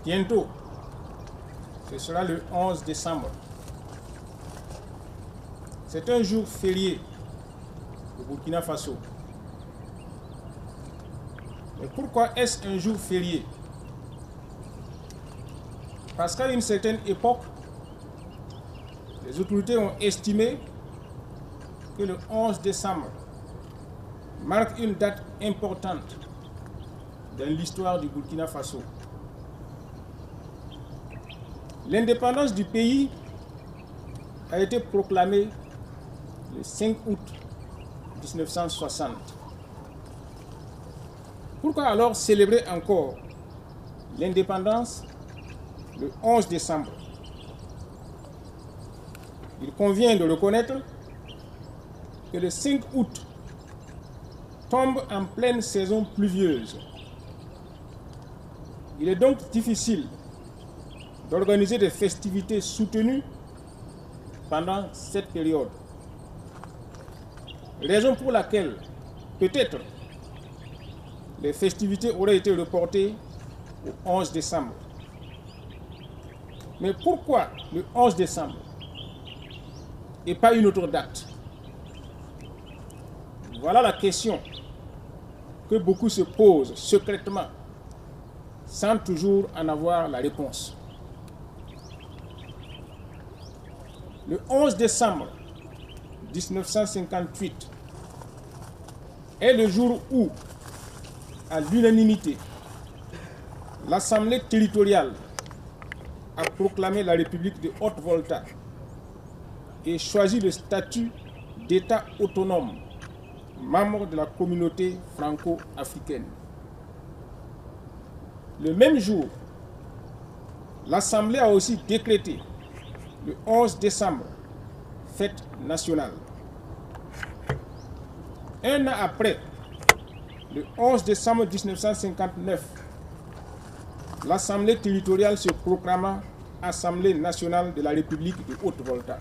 bientôt, ce sera le 11 décembre. C'est un jour férié au Burkina Faso. Mais pourquoi est-ce un jour férié? Parce qu'à une certaine époque, les autorités ont estimé que le 11 décembre marque une date importante dans l'histoire du Burkina Faso. L'indépendance du pays a été proclamée le 5 août 1960. Pourquoi alors célébrer encore l'indépendance le 11 décembre? Il convient de reconnaître que le 5 août tombe en pleine saison pluvieuse. Il est donc difficile d'organiser des festivités soutenues pendant cette période. Raison pour laquelle, peut-être, les festivités auraient été reportées au 11 décembre. Mais pourquoi le 11 décembre et pas une autre date? Voilà la question que beaucoup se posent secrètement, sans toujours en avoir la réponse. Le 11 décembre 1958 est le jour où, à l'unanimité, l'Assemblée territoriale a proclamé la République de Haute-Volta et choisi le statut d'État autonome, membre de la communauté franco-africaine. Le même jour, l'Assemblée a aussi décrété le 11 décembre, fête nationale. Un an après, le 11 décembre 1959, l'Assemblée territoriale se proclama Assemblée nationale de la République de Haute-Volta.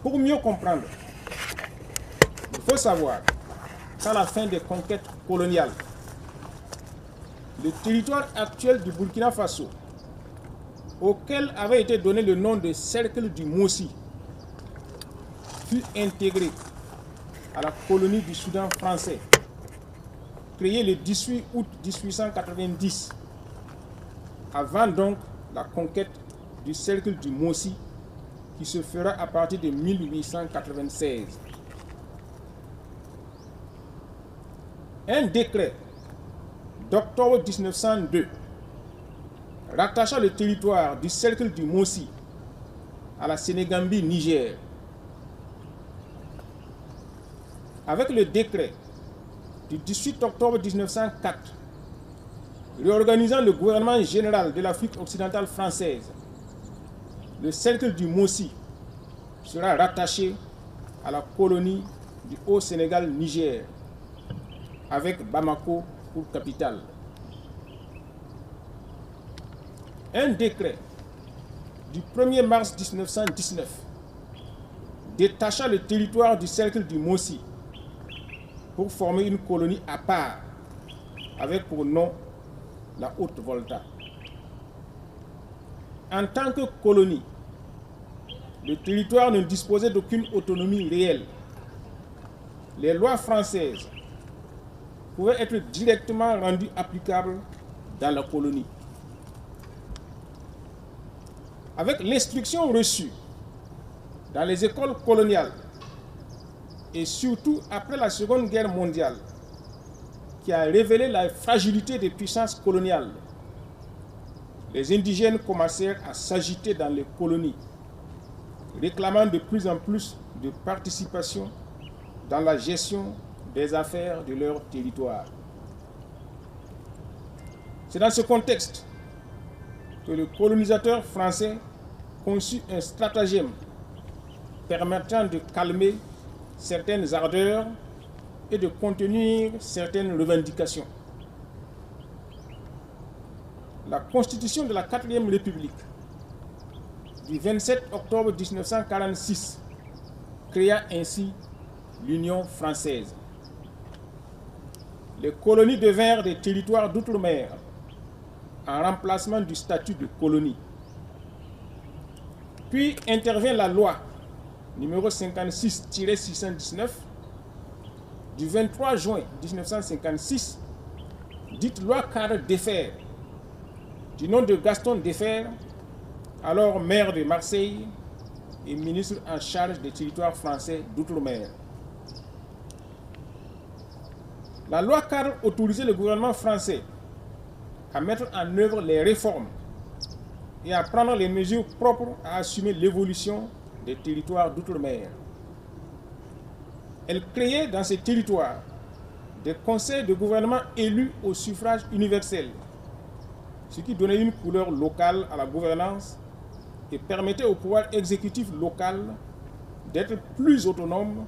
Pour mieux comprendre, il faut savoir qu'à la fin des conquêtes coloniales, le territoire actuel du Burkina Faso, auquel avait été donné le nom de Cercle du Mossi, fut intégré à la colonie du Soudan français, créée le 18 août 1890, avant donc la conquête du Cercle du Mossi, qui se fera à partir de 1896. Un décret d'octobre 1902 rattacha le territoire du Cercle du Mossi à la Sénégambie Niger. Avec le décret du 18 octobre 1904 réorganisant le gouvernement général de l'Afrique occidentale française, le Cercle du Mossi sera rattaché à la colonie du Haut-Sénégal-Niger, avec Bamako pour capitale. Un décret du 1er mars 1919 détacha le territoire du Cercle du Mossi pour former une colonie à part, avec pour nom la Haute-Volta. En tant que colonie, le territoire ne disposait d'aucune autonomie réelle. Les lois françaises pouvaient être directement rendues applicables dans la colonie. Avec l'instruction reçue dans les écoles coloniales et surtout après la Seconde Guerre mondiale, qui a révélé la fragilité des puissances coloniales, les indigènes commencèrent à s'agiter dans les colonies, réclamant de plus en plus de participation dans la gestion des affaires de leur territoire. C'est dans ce contexte que le colonisateur français conçut un stratagème permettant de calmer certaines ardeurs et de contenir certaines revendications. La Constitution de la 4e République du 27 octobre 1946 créa ainsi l'Union française. les colonies devinrent des territoires d'outre-mer en remplacement du statut de colonie. Puis intervient la loi numéro 56-619 du 23 juin 1956, dite loi cadre Defferre, du nom de Gaston Defferre, alors maire de Marseille et ministre en charge des territoires français d'outre-mer. La loi cadre autorisait le gouvernement français à mettre en œuvre les réformes et à prendre les mesures propres à assumer l'évolution des territoires d'outre-mer. Elle créait dans ces territoires des conseils de gouvernement élus au suffrage universel, ce qui donnait une couleur locale à la gouvernance et permettait au pouvoir exécutif local d'être plus autonome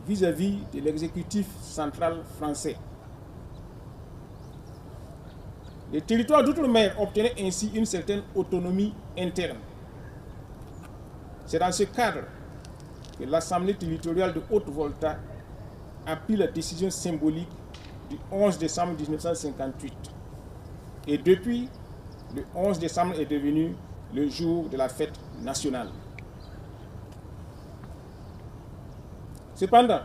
vis-à-vis de l'exécutif central français. Les territoires d'outre-mer obtenaient ainsi une certaine autonomie interne. C'est dans ce cadre que l'Assemblée territoriale de Haute-Volta a pris la décision symbolique du 11 décembre 1958. Et depuis, le 11 décembre est devenu le jour de la fête nationale. Cependant,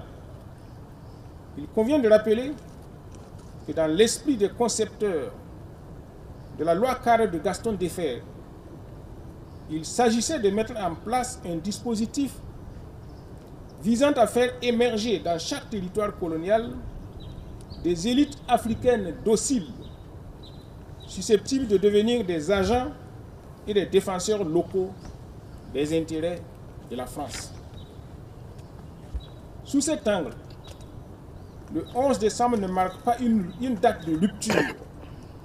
il convient de rappeler que dans l'esprit des concepteurs de la loi cadre de Gaston Defferre, il s'agissait de mettre en place un dispositif visant à faire émerger dans chaque territoire colonial des élites africaines dociles, susceptibles de devenir des agents et des défenseurs locaux des intérêts de la France. Sous cet angle, le 11 décembre ne marque pas une date de rupture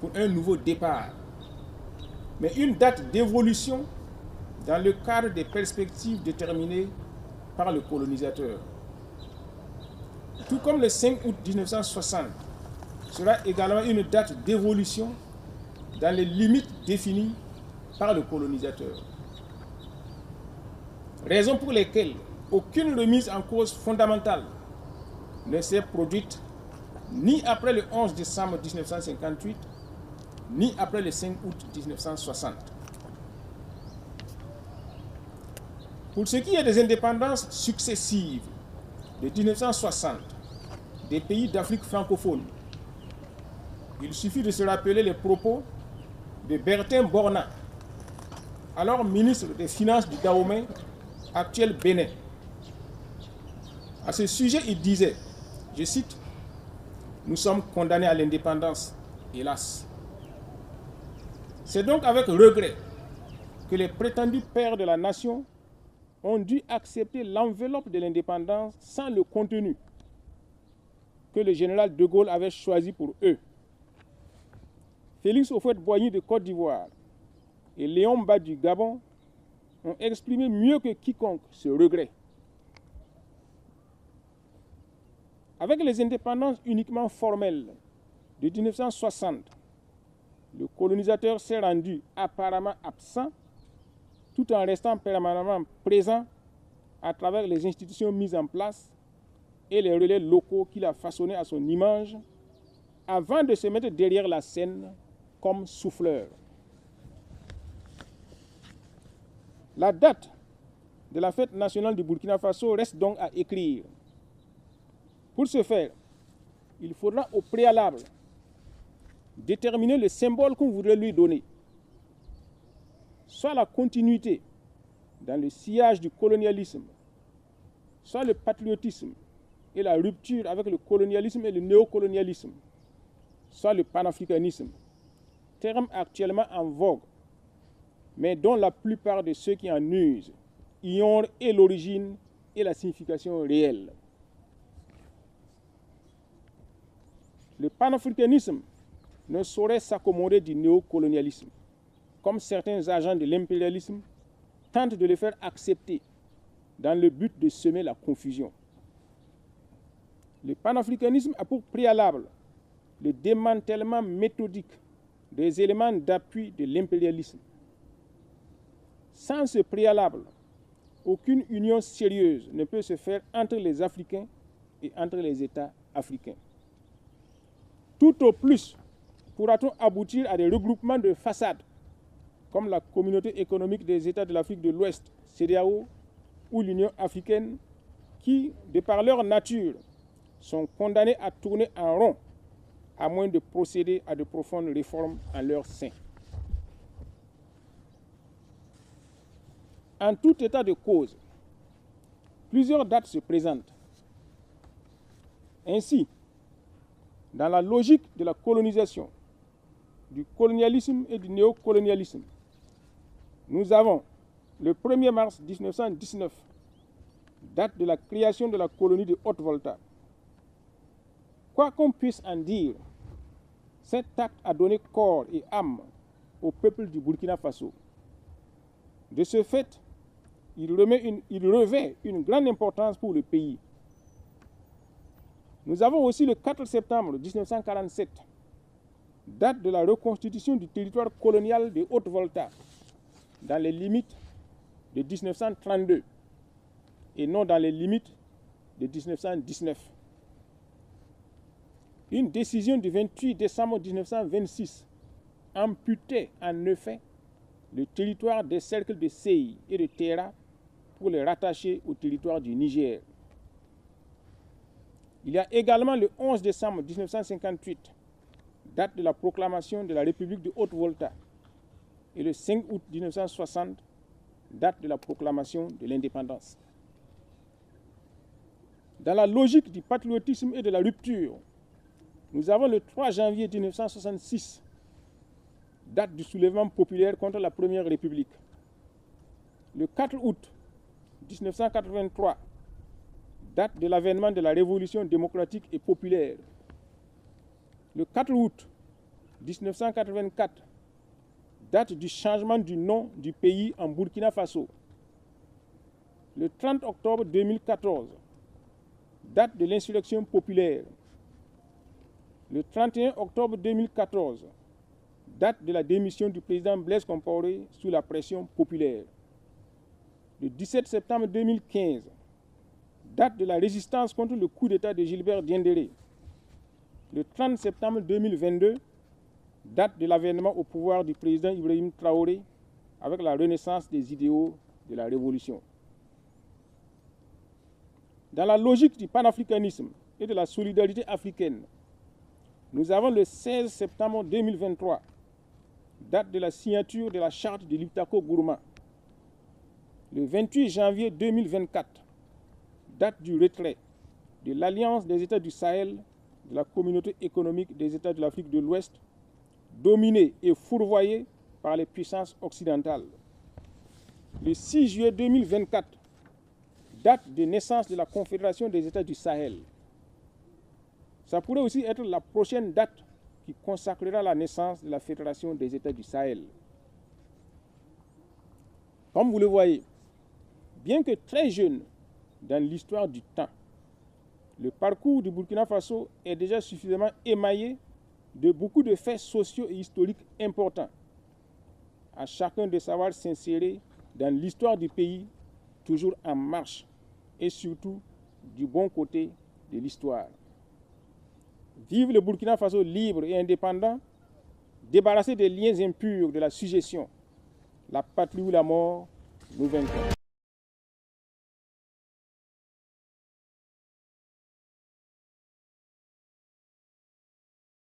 pour un nouveau départ, mais une date d'évolution dans le cadre des perspectives déterminées par le colonisateur. Tout comme le 5 août 1960 sera également une date d'évolution dans les limites définies par le colonisateur. Raison pour lesquelles aucune remise en cause fondamentale ne s'est produite ni après le 11 décembre 1958, ni après le 5 août 1960. Pour ce qui est des indépendances successives de 1960 des pays d'Afrique francophone, il suffit de se rappeler les propos de Bertin Borna, alors ministre des Finances du Dahomey, actuel Bénin. À ce sujet, il disait, je cite, « Nous sommes condamnés à l'indépendance, hélas. » C'est donc avec regret que les prétendus pères de la nation ont dû accepter l'enveloppe de l'indépendance sans le contenu que le général de Gaulle avait choisi pour eux. Félix Houphouët-Boigny de Côte d'Ivoire et Léon Mba du Gabon ont exprimé mieux que quiconque ce regret. Avec les indépendances uniquement formelles de 1960, le colonisateur s'est rendu apparemment absent tout en restant permanemment présent à travers les institutions mises en place et les relais locaux qu'il a façonnés à son image avant de se mettre derrière la scène comme souffleur. La date de la fête nationale du Burkina Faso reste donc à écrire. Pour ce faire, il faudra au préalable déterminer le symbole qu'on voudrait lui donner, soit la continuité dans le sillage du colonialisme, soit le patriotisme et la rupture avec le colonialisme et le néocolonialisme, soit le panafricanisme, terme actuellement en vogue, mais dont la plupart de ceux qui en usent ignorent et l'origine et la signification réelle. Le panafricanisme ne saurait s'accommoder du néocolonialisme, comme certains agents de l'impérialisme tentent de le faire accepter dans le but de semer la confusion. Le panafricanisme a pour préalable le démantèlement méthodique des éléments d'appui de l'impérialisme. Sans ce préalable, aucune union sérieuse ne peut se faire entre les Africains et entre les États africains. Tout au plus pourra-t-on aboutir à des regroupements de façade, comme la Communauté économique des États de l'Afrique de l'Ouest, CEDEAO, ou l'Union africaine, qui, de par leur nature, sont condamnés à tourner en rond, à moins de procéder à de profondes réformes en leur sein. En tout état de cause, plusieurs dates se présentent. Ainsi, dans la logique de la colonisation, du colonialisme et du néocolonialisme, nous avons le 1er mars 1919, date de la création de la colonie de Haute-Volta. Quoi qu'on puisse en dire, cet acte a donné corps et âme au peuple du Burkina Faso. De ce fait, il revêt une grande importance pour le pays. Nous avons aussi le 4 septembre 1947, date de la reconstitution du territoire colonial de Haute-Volta, dans les limites de 1932 et non dans les limites de 1919. Une décision du 28 décembre 1926 amputait en effet le territoire des cercles de Séi et de Terra pour les rattacher au territoire du Niger. Il y a également le 11 décembre 1958, date de la proclamation de la République de Haute-Volta, et le 5 août 1960, date de la proclamation de l'indépendance. Dans la logique du patriotisme et de la rupture, nous avons le 3 janvier 1966, date du soulèvement populaire contre la Première République. Le 4 août 1983, date de l'avènement de la Révolution démocratique et populaire. Le 4 août 1984, date du changement du nom du pays en Burkina Faso. Le 30 octobre 2014, date de l'insurrection populaire. Le 31 octobre 2014, date de la démission du président Blaise Compaoré sous la pression populaire. Le 17 septembre 2015, date de la résistance contre le coup d'État de Gilbert Diendéré. Le 30 septembre 2022, date de l'avènement au pouvoir du président Ibrahim Traoré avec la renaissance des idéaux de la révolution. Dans la logique du panafricanisme et de la solidarité africaine, nous avons le 16 septembre 2023, date de la signature de la charte de Liptako-Gourma. Le 28 janvier 2024, date du retrait de l'Alliance des États du Sahel, de la Communauté économique des États de l'Afrique de l'Ouest, dominée et fourvoyée par les puissances occidentales. Le 6 juillet 2024, date de naissance de la Confédération des États du Sahel. Ça pourrait aussi être la prochaine date qui consacrera la naissance de la Fédération des États du Sahel. Comme vous le voyez, bien que très jeune dans l'histoire du temps, le parcours du Burkina Faso est déjà suffisamment émaillé de beaucoup de faits sociaux et historiques importants. À chacun de savoir s'insérer dans l'histoire du pays, toujours en marche, et surtout du bon côté de l'histoire. Vive le Burkina Faso libre et indépendant, débarrassé des liens impurs de la suggestion. La patrie ou la mort, nous vaincrons.